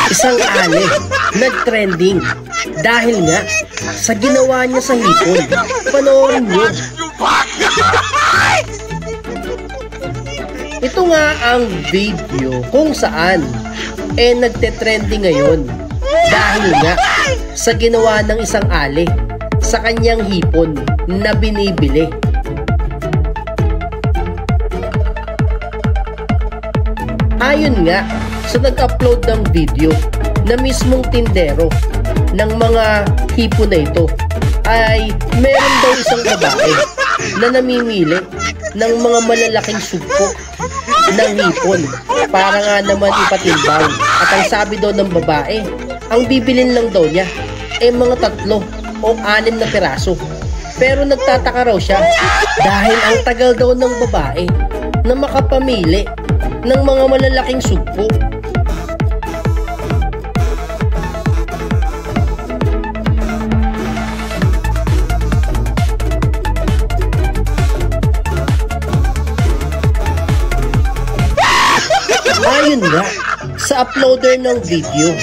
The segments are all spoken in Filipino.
Isang ale nag-trending dahil nga sa ginawa niya sa hipon. Panoorin niyo. Ito nga ang video kung saan nagte-trending ngayon dahil nga sa ginawa ng isang ale sa kanyang hipon na binibili. Ayon nga sa nag-upload ng video na mismong tindero ng mga hipon na ito, ay meron daw isang babae na namimili ng mga malalaking sugpo ng hipon para nga naman ipatimbang. At ang sabi daw ng babae, ang bibilin lang daw niya ay mga 3 o 6 na piraso. Pero nagtataka raw siya dahil ang tagal daw ng babae na makapamili ng mga malalaking sugpo. Ayon nga sa uploader ng video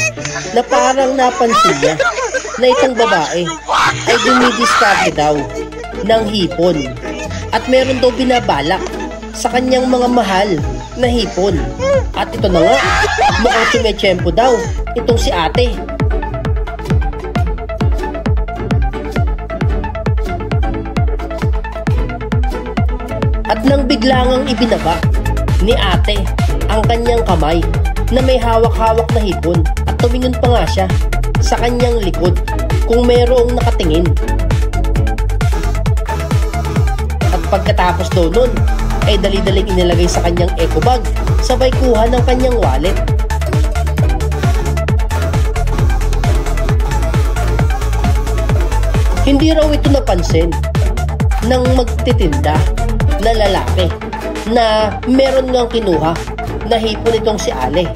na parang napansin niya na itong babae ay dumidiskarte daw ng hipon at meron daw binabalak sa kanyang mga mahal na hipon. At ito na nga, mukhang sumechempo daw itong si ate. At nang biglangang ibinaba ni ate ang kanyang kamay na may hawak-hawak na hipon at tumingin pa nga siya sa kanyang likod kung mayroong nakatingin. At pagkatapos daw nun ay dali-daling inilagay sa kanyang eco bag sabay kuha ng kanyang wallet. Hindi raw ito napansin ng magtitinda na lalaki na meron ngang kinuha na hipon itong si ale.